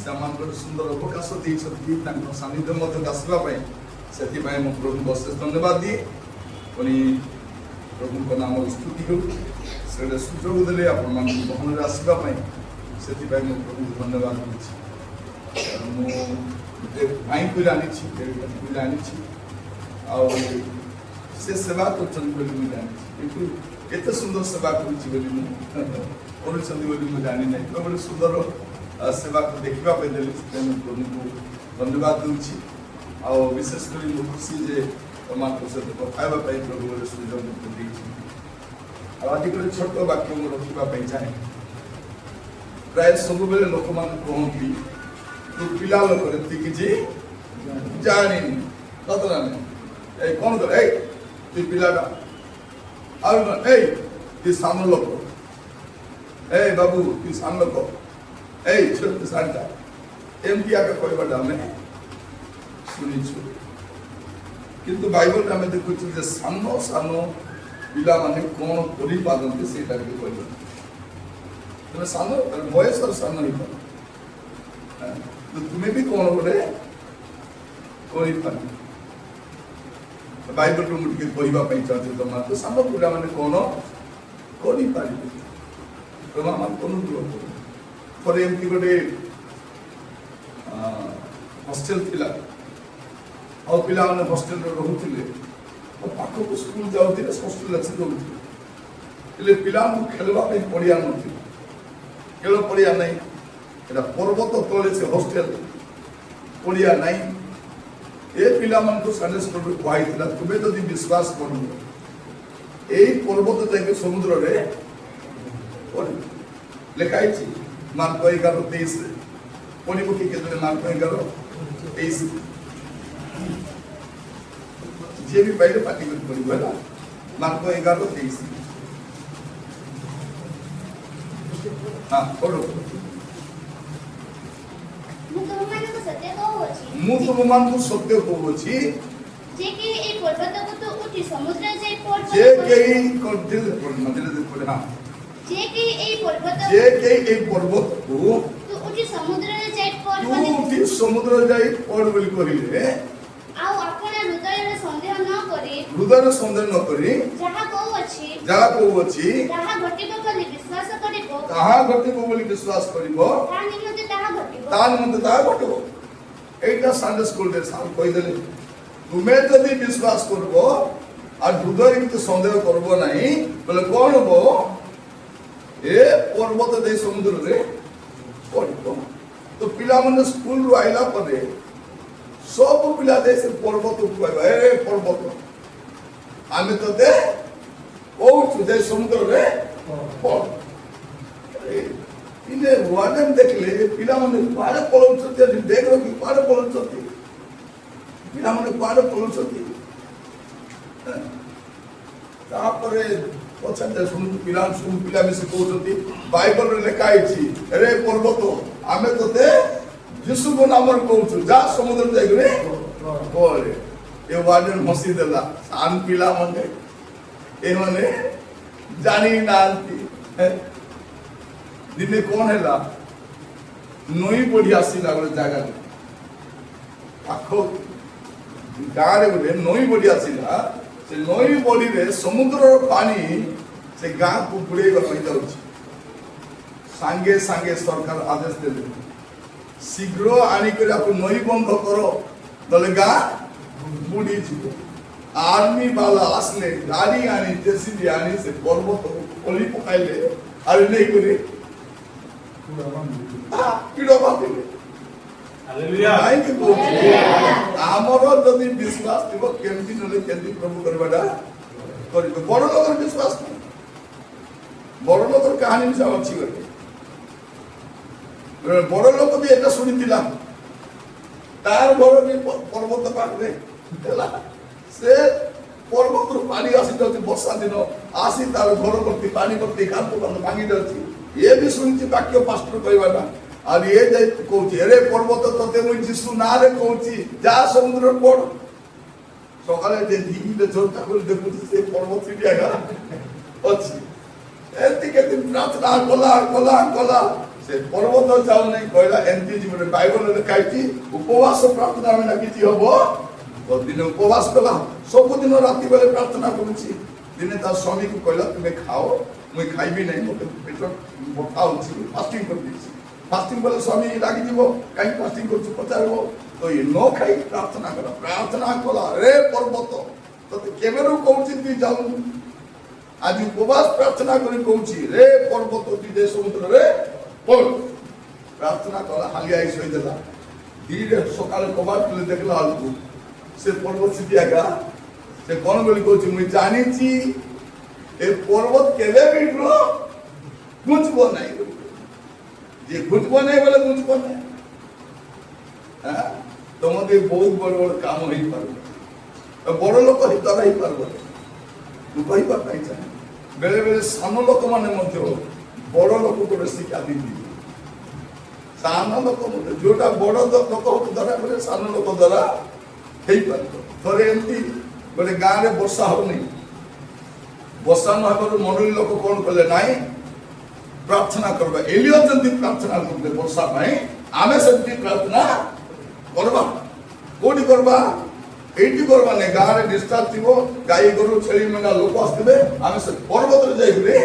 ସେମାନଙ୍କର ସୁନ୍ଦର ଅବକାଶ ଦେଇଛନ୍ତି ତାଙ୍କ ସାନ୍ନିଧ୍ୟ ମଧ୍ୟକୁ ଆସିବା ପାଇଁ। ସେଥିପାଇଁ ମୁଁ ପ୍ରଭୁଙ୍କୁ ଅଶେଷ ଧନ୍ୟବାଦ ଦିଏ। ପୁଣି ପ୍ରଭୁଙ୍କ ନାମର ସ୍ତୁତି ହେଉ। ସେ ଗୋଟେ ସୁଯୋଗ ଦେଲେ ଆପଣମାନଙ୍କୁ ଗହଣରେ ଆସିବା ପାଇଁ, ସେଥିପାଇଁ ମୁଁ ପ୍ରଭୁଙ୍କୁ ଧନ୍ୟବାଦ ଦେଉଛି। ମୁଁ ଗୋଟେ ଭାଇ ପିଲା ଆଣିଛି, ପିଲା ଆଣିଛି, ଆଉ ସେ ସେବା କରୁଛନ୍ତି ବୋଲି ମୁଁ ଜାଣିଛି, କିନ୍ତୁ କେତେ ସୁନ୍ଦର ସେବା କରୁଛି ବୋଲି ମୁଁ କରୁଛନ୍ତି ବୋଲି ମୁଁ ଜାଣିନାହିଁ। ଗୋଟେ ସୁନ୍ଦର ସେବାକୁ ଦେଖିବା ପାଇଁ ଦେଲି, ସେଥିପାଇଁ ମୁଁ ପ୍ରଭୁଙ୍କୁ ଧନ୍ୟବାଦ ଦେଉଛି। ଆଉ ବିଶେଷ କରି ମୁଁ ଖୁସି ଯେ ତମମାନଙ୍କ ସହିତ କଥା ହେବା ପାଇଁ ପ୍ରଭୁ ଗୋଟେ ସୁଯୋଗ ମୋତେ ଦେଇଛି। ଆଉ ଆଜି ଗୋଟେ ଛୋଟ ବାକ୍ୟ ମୁଁ ରଖିବା ପାଇଁ ଚାହେଁ। ପ୍ରାୟ ସବୁବେଳେ ଲୋକମାନେ କହନ୍ତି ତୁ ପିଲା ଲୋକରେ ତୁ କିଛି ଜାଣିନି, ସତନା ନାହିଁ। ଏଇ କ'ଣ କର, ଏଇ ତୁ ପିଲାଟା, ଆଉ ଏଇ ତୁ ସାନ ଲୋକ, ଏଇ ବାବୁ ତୁ ସାନ ଲୋକ, ଏଇ ଛୋଟ ସାନଟା, ଏମିତି ଆଗ କହିବାଟା ଆମେ ଶୁଣିଛୁ। କିନ୍ତୁ ବାଇବଲରେ ଆମେ ଦେଖୁଛୁ ଯେ ସାନ ସାନ ପିଲାମାନେ କ'ଣ କରିପାରନ୍ତି ସେଇଟା ବି କହିବ। ତୁମେ ସାନ ବୟସର ସାନ ହେଇପାର, ତୁମେ ବି କ'ଣ ଗୋଟେ କରିପାର। ବାଇବଲରୁ ମୁଁ ଟିକେ କହିବା ପାଇଁ ଚାହୁଁଛି ତମମାନଙ୍କୁ, ସାନ ପିଲାମାନେ କ'ଣ କରିପାରିବେ, ତମମାନଙ୍କୁ ଅନୁଗ୍ରହ କର। ଥରେ ଏମିତି ଗୋଟେ ହଷ୍ଟେଲ ଥିଲା, ଆଉ ପିଲାମାନେ ହଷ୍ଟେଲରେ ରହୁଥିଲେ, ପାଖକୁ ସ୍କୁଲ ଯାଉଥିଲେ, ହଷ୍ଟେଲରେ ଆସି ରହୁଥିଲେ। ହେଲେ ପିଲାମାନଙ୍କୁ ଖେଳିବା ପାଇଁ ପଡ଼ିଆ ନଥିଲା, ଖେଳ ପଡ଼ିଆ ନାହିଁ। ଏଇଟା ପର୍ବତ ତଳେ ସେ ହଷ୍ଟେଲ, ପଡ଼ିଆ ନାହିଁ। ଏ ପିଲାମାନଙ୍କୁ ସନ୍ଡେ ସ୍କୁଲରେ କୁହାଯାଇଥିଲା ତୁମେ ଯଦି ବିଶ୍ୱାସ କରିବ ଏଇ ପର୍ବତ ଯାଇକି ସମୁଦ୍ରରେ ପଡ଼ିବ। ଲେଖା ହେଇଛି ମାର୍କ 11:23 ପଡ଼ିବ କି କେତେ? ମାର୍କ 11:23 ଯିଏ ବି ପାଇଲେ ପାଟି କରି ପଡ଼ିବ ହେଲା। ମାର୍କ 11:23 ହଁ ପଢ଼ୁ। ମୁଁ ତୁମମାନଙ୍କୁ ସତ୍ୟ କହୁଅଛି ଯେ କେହି ଏହି ପର୍ବତକୁ ତୁ ଉଠି ସମୁଦ୍ରରେ ଯାଇ ପଡ଼, ଯେ କେହି ଏହି ପର୍ବତକୁ ତୁ ଉଠି ସମୁଦ୍ରରେ ଯାଇ ପଡ଼ ବୋଲି କହିଲେ, ଆଉ ଆପଣ ହୃଦୟରେ ସନ୍ଦେହ ନ କରି ଯାହା କହୁଅଛି ତାହା ଘଟିବ ବୋଲି ବିଶ୍ୱାସ କରିବ, ତା ନିମନ୍ତେ ତାହା ଘଟିବ। এইটা সানডে স্কুলের সাল কইদেলে তুমি যদি বিশ্বাস করব আর হৃদয়ে কিছু সন্দেহ করব নাই বলে কোন হবো এ পর্বত দেই সমুদ্রে পড়ব। তো পিলা মানে স্কুল রু আইলা পরে সব পিলা দেই সে পর্বত কইবা এ পর্বত আমি তো দে ওঠু দেই সমুদ্রে পড়। इने वार्डन देखले पिला माने पाड़े पळौछथि, देखलो कि पाड़े पळौछथि, पिला माने पाड़े पळौछथि। तापरे पछते सुनु पिला मिसे कहउछथि बाइबल रे लिखा आइछि रे पर्वत आमे तते यीशु को नामर कहउछु जा समुद्र जाई रे बोले। ए वार्डन हसी देला सान पिला माने ए माने जानी नांती। दिने कौन है नई बड़ी आसला गोटे जगह पाख गाँव गोटे नई बड़ी आसला से नई बड़ी रे समुद्र पानी से गाँ को बुड़े जाऊँगी। सांगे सांगे सरकार आदेश देले शीघ्र आनिक नई बंध कर नले गाँ बुड़ी जीव। आर्मी वाला आसले गाड़ी आनी जेसीबी आनी से पर्वत खोली पकाइले और नहीं करे ଆମର ଯଦି ବିଶ୍ୱାସ ଥିବ କେମିତି ନହେଲେ କେମିତି ପ୍ରଭୁ କରିବାଟା କରିବ। ବଡ଼ ଲୋକର ବିଶ୍ୱାସ ନାହିଁ, ବଡ଼ ଲୋକର କାହାଣୀ ବି ଅଛି ଗୋଟେ। ବଡ଼ ଲୋକ ବି ଏଟା ଶୁଣିଥିଲା, ତାର ଘର ବି ପର୍ବତ ପାଖରେ ହେଲା। ସେ ପର୍ବତରୁ ପାଣି ଆସି ଯାଉଛି, ବର୍ଷା ଦିନ ଆସି ତାର ଘର ଭର୍ତ୍ତି ପାଣି ଭର୍ତ୍ତି କାନ୍ଥ ଭାଙ୍ଗି ଯାଉଛି। ये भी सुनिछि वाक्य पास्टर कहवाना और ये जाय कहउछि अरे पर्वत तते मुई जिसु ना रे कहउछि जा समुद्र पड़। सकाले जे धीरे झोटा कर देखुछि से पर्वत चिड़िया घर अछि एति के दिन प्रार्थना कला कला कला ସେ ପର୍ବତ ଯାଉ ନାହିଁ କହିଲା ଏମିତି ଜୀବନରେ ବାଇବଲରେ ଲେଖା ହେଇଛି ଉପବାସ ପ୍ରାର୍ଥନା ବିନା କିଛି ହବ ତ ଦିନେ ଉପବାସ କଲା ସବୁଦିନ ରାତି ବେଳେ ପ୍ରାର୍ଥନା କରୁଛି ଦିନେ ତା ସ୍ୱାମୀକୁ କହିଲା ତୁମେ ଖାଅ ମୁଇଁ ଖାଇବି ନାହିଁ ମୋତେ ପେଟ ବଥା ହଉଛି ଫାଷ୍ଟିଂ କରିଦେଇଛି ଫାଷ୍ଟିଂ କଲେ ସ୍ୱାମୀ ଲାଗିଯିବ କାହିଁକି ଫାଷ୍ଟିଂ କରୁଛୁ ପଚାରିବ ତ ଇଏ ନ ଖାଇ ପ୍ରାର୍ଥନା କଲା ରେ ପର୍ବତ ତତେ କେବେରୁ କହୁଛି ତୁଇ ଯାଉନୁ ଆଜି ଉପବାସ ପ୍ରାର୍ଥନା କରି କହୁଛି ରେ ପର୍ବତ ତୁଇ ଯେ ସମୁଦ୍ରରେ ପଡ଼ ପ୍ରାର୍ଥନା କଲା ହାଲିଆ ହେଇ ଶୋଇଦେଲା ଧୀରେ ସକାଳେ କବାଟ ଖୋଲି ଦେଖିଲା ବେଳକୁ ସେ ପର୍ବତ ସେଠି ଆଗା ସେ କଣ ବୋଲି କହୁଛି ମୁଇଁ ଜାଣିଛି ଏ ପର୍ବତ କେବେ ବି ଘୁଞ୍ଚବ ନାହିଁ ଯେ ଘୁଞ୍ଚବ ନାହିଁ ବୋଲେ ଘୁଞ୍ଚବ ନାହିଁ ତମ ଦେହ ବହୁତ ବଡ଼ ବଡ଼ କାମ ହେଇପାରିବ ବଡ଼ ଲୋକ ଦ୍ୱାରା ହେଇପାରିବ ମୁଁ କହିବା ପାଇଁ ଚାହେଁ ବେଳେ ବେଳେ ସାନ ଲୋକମାନେ ମଧ୍ୟ ବଡ଼ ଲୋକକୁ ଗୋଟେ ଶିକ୍ଷା ଦେଇଥିବେ ସାନ ଲୋକ ମଧ୍ୟ ଯୋଉଟା ବଡ଼ ଲୋକ ଦ୍ୱାରା କଲେ ସାନ ଲୋକ ଦ୍ୱାରା ହେଇପାରିବ ଥରେ ଏମିତି ଗୋଟେ ଗାଁରେ ବର୍ଷା ହଉନି ବର୍ଷା ନ ହେବାରୁ ମଣ୍ଡଳୀ ଲୋକ କଣ କଲେ ନାଇଁ ପ୍ରାର୍ଥନା କରିବା ଏଲିୟ ଯେମିତି ପ୍ରାର୍ଥନା କରୁଥିଲେ ବର୍ଷା ପାଇଁ ଆମେ ସେମିତି ପ୍ରାର୍ଥନା କରିବା କୋଉଠି କରିବା ଏଇଠି କରିବା ନାହିଁ ଗାଁରେ ଡିସ୍ଚାର୍ଜ ଥିବ ଗାଈ ଗୋରୁ ଛେଳି ମେଣ୍ଢା ଲୋକ ଆସିଥିବେ ଆମେ ସେ ପର୍ବତରେ ଯାଇକିରି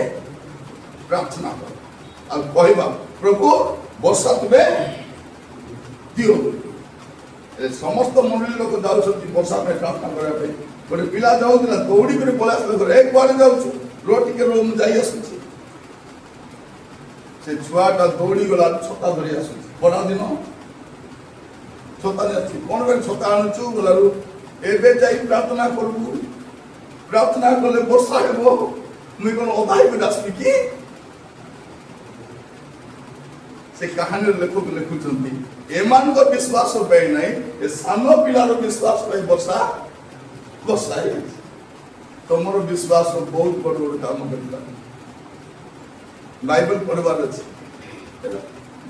ପ୍ରାର୍ଥନା କରିବା ଆଉ କହିବା ପ୍ରଭୁ ବର୍ଷା ତୁମେ ଦିଅ ସମସ୍ତ ମଣ୍ଡଳୀ ଲୋକ ଯାଉଛନ୍ତି ବର୍ଷା ପାଇଁ ପ୍ରାର୍ଥନା କରିବା ପାଇଁ ଗୋଟେ ପିଲା ଯାଉଥିଲା ଦୌଡ଼ି କରି ପଳେଇ ଆସିଲେ ଏ କୁଆଡେ ଯାଉଛୁ ରୋ ଟିକେ ରୋ ମୁଁ ଯାଇ ଆସୁଛି ସେ ଛୁଆଟା ଦୌଡ଼ି ଗଲା ଛତା ଧରି ଆସୁଛି ଖରା ଦିନ ଛତା ଯାଉଛି କଣ ପାଇଁ ଛତା ଆଣୁଛୁ ଗଲାରୁ ଏବେ ଯାଇ ପ୍ରାର୍ଥନା କରିବୁ ପ୍ରାର୍ଥନା କଲେ ବର୍ଷା ହେବ ମୁଇଁ କଣ ଅଧା ହେଇକି ଆସିବି କି ସେ କାହାଣୀର ଲେଖକ ଲେଖୁଛନ୍ତି ଏମାନଙ୍କ ବିଶ୍ୱାସ ପାଇଁ ନାହିଁ ଏ ସାନ ପିଲାର ବିଶ୍ୱାସ ପାଇଁ ବର୍ଷା ହେଇଯାଇଛି ତମର ବିଶ୍ୱାସ ବହୁତ ବଡ଼ ବଡ଼ କାମ କରିଥିଲା ବାଇବଲ ପଢ଼ିବାର ଅଛି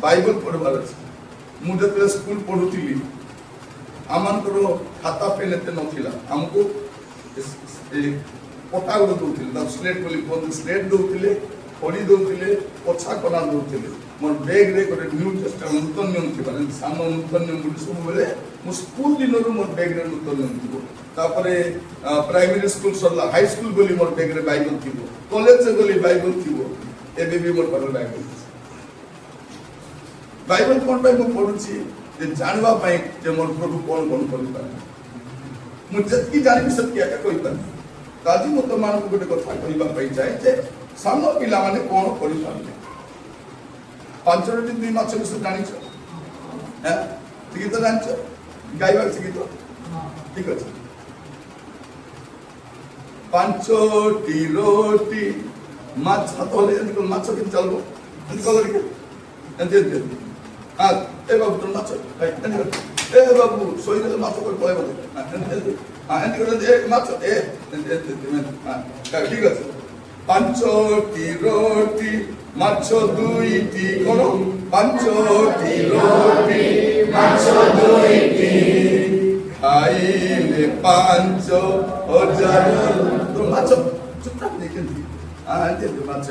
ବାଇବଲ ପଢ଼ିବାର ଅଛି ମୁଁ ଯେତେବେଳେ ସ୍କୁଲ ପଢୁଥିଲି ଆମମାନଙ୍କର ଖାତା ପେନ୍ ଏତେ ନଥିଲା ଆମକୁ ପଟା ଗୋଟେ ଦଉଥିଲେ ତାକୁ ସ୍ଲେଟ୍ ବୋଲି କୁହନ୍ତି ସ୍ଲେଟ୍ ଦଉଥିଲେ ଖଡ଼ି ଦଉଥିଲେ ପଛା କନା ଦଉଥିଲେ ମୋର ବ୍ୟାଗ୍ରେ ଗୋଟେ ନ୍ୟୁ ଟେଷ୍ଟାମେଣ୍ଟ ନୂତନ ନିୟମ ଥିବ ସାନ ନୂତନ ନିୟମ ବୋଲି ସବୁବେଳେ ମୁଁ ସ୍କୁଲ ଦିନରୁ ମୋର ବ୍ୟାଗ୍ରେ ନୂତନ ନିୟମ ଥିବ ତାପରେ ପ୍ରାଇମେରୀ ସ୍କୁଲ ସରିଲା ହାଇ ସ୍କୁଲ ଗଲି ମୋର ବ୍ୟାଗ୍ରେ ବାଇବଲ ଥିବ କଲେଜରେ ଗଲି ବାଇବଲ ଥିବ ଏବେ ବି ମୋର ପାଖରେ ବାଇବଲ ଅଛି ବାଇବଲ କଣ ପାଇଁ ମୁଁ ପଢୁଛି ଯେ ଜାଣିବା ପାଇଁ ଯେ ମୋର ପ୍ରଭୁ କଣ କଣ କରିପାରିବେ ମୁଁ ଯେତିକି ଜାଣିବି ସେତିକି ଏକା କହିପାରିବି ଆଜି ମୁଁ ତମମାନଙ୍କୁ ଗୋଟେ କଥା କହିବା ପାଇଁ ଚାହେଁ ଯେ ସାନ ପିଲାମାନେ କଣ କରିପାରିବେ 5ଟି 2 ମାଛ ବିଷୟ ଜାଣିଛ ଶିକ୍ଷିତ ଜାଣିଛ ଗାଇବା ଶିକ୍ଷିତ ଠିକ ଅଛି 5ଟି ରୋଟି ମାଛ ହାତ ହଲେ ଏମିତି ମାଛ କେମିତି ଚାଲିବ ଏମିତି କଲ ଟିକେ ଏମିତି ଏ ବାବୁ ତୋର ମାଛ ଏ ବାବୁ ଶୋଇଦେଲେ ମାଛ କରି ପଳେଇବ ଏମିତି করে ମାଛ ঠিক আছে 5টি রুটি মাছ 2টি কোন 5টি রুটি মাছ 2টি খাইলে 5000 তো মাছ চুপচাপ দেখেছি মাছ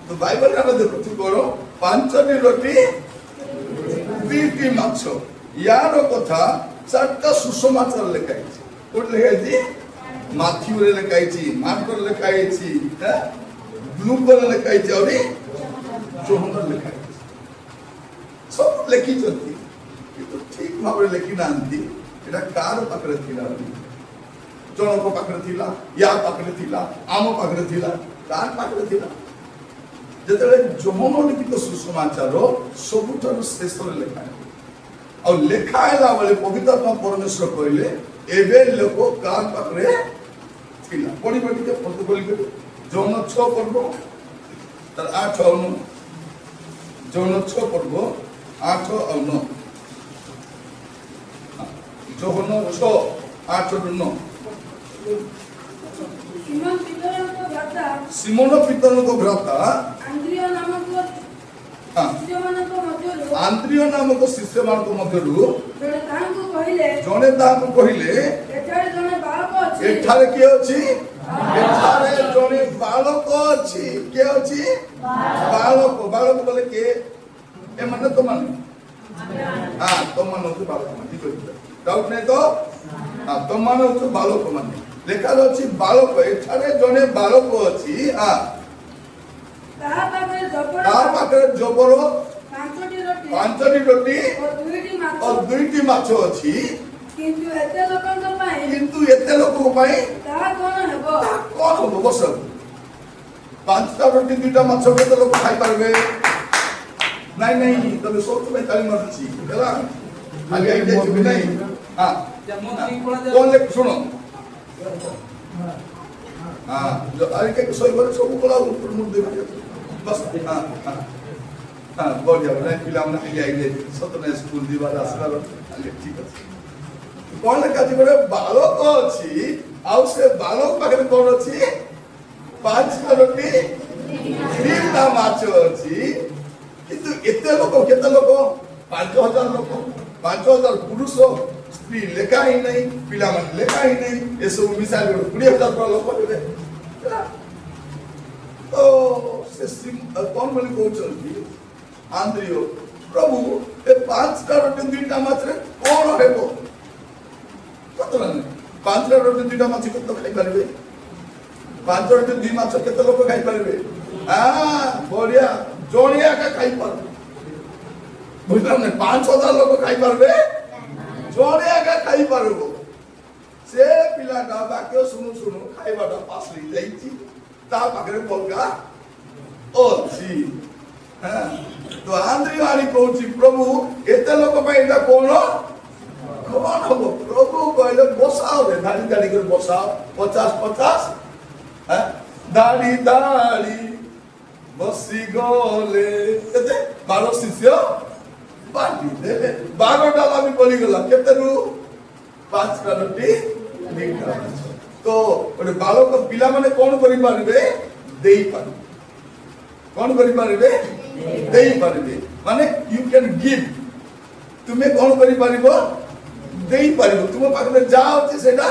তো বাইবেল আমরা দেখছি বড় 5টি রুটি 2টি মাছ ইয়ার কথা 4টা সুসমাচার লেখা আছে কোট লেখা আছে মাথিউরে লেখা আছে মার্কর লেখা আছে লুকর লেখা আছে আরে যোহনের লেখা আছে সব লেখিଛନ୍ତି কিন্তু ঠিক ভাবে লেখি নাନ୍ତି এটা কার পাখরে থিলা জনক পাখরে থিলা ইয়া পাখরে থিলা আম পাখরে থিলা কার পাখরে থিলা যেତେବେଳେ ଯୋହନ ଲିଖିତ ସୁସମାଚାର ସବୁଠାରୁ ଶେଷରେ ଲେଖା ହେଇଛି ଆଉ ଲେଖା ହେଲା ବେଳେ ପବିତ୍ର ଆତ୍ମା ପରମେଶ୍ୱର କହିଲେ ଏବେ ଲୋକ କାହା ପାଖରେ ଥିଲା ପଢିବ ଟିକେ ପ୍ରତିଫଳି କରି ଯୌନ 6 ପର୍ବ ତାର 8 ଆଉ 9 ଯୌନ 6 ପର୍ବ 8 ଆଉ 9 ଯୌନ 6 8 ରୁ 9 ସିମୋନ ପିତରଙ୍କ ଭ୍ରାତା ଆନ୍ଦ୍ରିୟ ନାମକ ଶିଷ୍ୟମାନଙ୍କ ମଧ୍ୟରୁ ଜଣେ ତାହାଙ୍କୁ କହିଲେ ଏଠାରେ କିଏ ଅଛି ଏଠାରେ ଜଣେ ବାଳକ ଅଛି କିଏ ଅଛି ବାଳକ ବୋଲେ କିଏ ଏମାନେ ତ ମାନେ ତମମାନେ ହଉଛୁ ବାଳକମାନେ। ଠିକ ଅଛି, ଡାଉଟ ନାହିଁ ତ? ତମମାନେ ହଉଛୁ ବାଳକମାନେ। ଲେଖାରେ ଅଛି ବାଳକ, ଏଠାରେ ଜଣେ ବାଳକ ଅଛି। ତାହା ପାଖରେ ଜବର 5ଟି ରୋଟି ଓ 2ଟି ମାଛ ଓ 2ଟି ମାଛ ଅଛି। କିନ୍ତୁ ଏତେ ଲୋକଙ୍କ ପାଇଁ ତାହା କଣ ହେବ? କଣ ହବ? ବସ। 5ଟା ରୋଟି 2ଟା ମାଛ କେତେ ଲୋକ ଖାଇପାରିବେ? ନାଇଁ ନାଇଁ, ତମେ ସୋଚ ପାଇଁ ତାଳି ମାରୁଛି ହେଲା, ଆगे ଆଇডিଆ ଯିବି ନାଇଁ। କଣ ଶୁଣ, ଆରେ କେ ଶୋଇବାରେ ସବୁ କଲା ଉପର ମୁଣ୍ଡ ଦେବେ ବସ। ବଢିଆ ବଢିଆ ପିଲାମାନେ ଆगे ଆଇଲେ ସତ ନାଇଁ, ସ୍କୁଲ ଯିବାର ଆସିବାର ଆगे ଠିକ ଅଛି। କଣ ଲେଖା ଅଛି? ଗୋଟେ ବାଳକ ଅଛି, ଆଉ ସେ ବାଳକ ପାଖରେ କଣ ଅଛି? 5ଟା ରୋଟି 2ଟା ମାଛ ଅଛି। କିନ୍ତୁ ଏତେ ଲୋକ, କେତେ ଲୋକ? 5,000 ଲୋକ, 5,000 ପୁରୁଷ ସ୍ତ୍ରୀ ଲେଖା ହିଁ ନାହିଁ, ପିଲାମାନେ ଲେଖା ହିଁ ନାହିଁ, ଏସବୁ ମିଶାଇ 20,000 ଲୋକ ହେବେ। ତ ସେ କଣ ବୋଲି କହୁଛନ୍ତି ଆନ୍ଦ୍ରିୟ, ପ୍ରଭୁ ଏ 5ଟା ରୋଟି 2ଟା ମାଛରେ କଣ ହେବ? କତ ନା 5ଟା ରୋଟି 2ଟା ମାଛ କେତେ ଖାଇପାରିବେ? 5 ରୋଟି 2 ମାଛ କେତେ ଲୋକ ଖାଇପାରିବେ? ବଢିଆ, ଜଣେ ଏକା ଖାଇପାରିବେ। ବୁଝିଲ ନା? 5,000 ଲୋକ ଖାଇପାରିବେ, ଜଣେ ଏକା ଖାଇପାରିବ। ସେ ପିଲାଟା ବାକ୍ୟ ଶୁଣୁ ଶୁଣୁ ଖାଇବାଟା ପାସ୍ ହେଇଯାଇଛି, ତା ପାଖରେ ବଲଗା ଅଛି। ତ ଆନ୍ଦ୍ରିୟ ଆଣି କହୁଛି, ପ୍ରଭୁ ଏତେ ଲୋକ ପାଇଁ ଏଇଟା କଣ ହବ? ପ୍ରଭୁ କହିଲେ ବସାଅ ରେ, ଧାଡ଼ି ଧାଡ଼ି କରି ବସାଅ, 50 ଧାଡ଼ି ଧାଡ଼ି ବସି ଗଲେ କେତେ? 12 ଶିଷ୍ୟ ବାଣ୍ଟି ଦେଲେ। 12 ଡାଲା ବି ପଡ଼ିଗଲା। କେତେରୁ? 5ଟା ରୋଟି 2ଟା ମାଛ। ତ ଗୋଟେ ବାଳକ, ପିଲାମାନେ କଣ କରିପାରିବେ? ଦେଇପାରିବେ। କଣ କରିପାରିବେ? ଦେଇପାରିବେ। ମାନେ ୟୁ କ୍ୟାନ୍ ଗିଭ୍। ତୁମେ କଣ କରିପାରିବ? ଦେଇପାରିବ। ତୁମ ପାଖରେ ଯାହା ଅଛି ସେଟା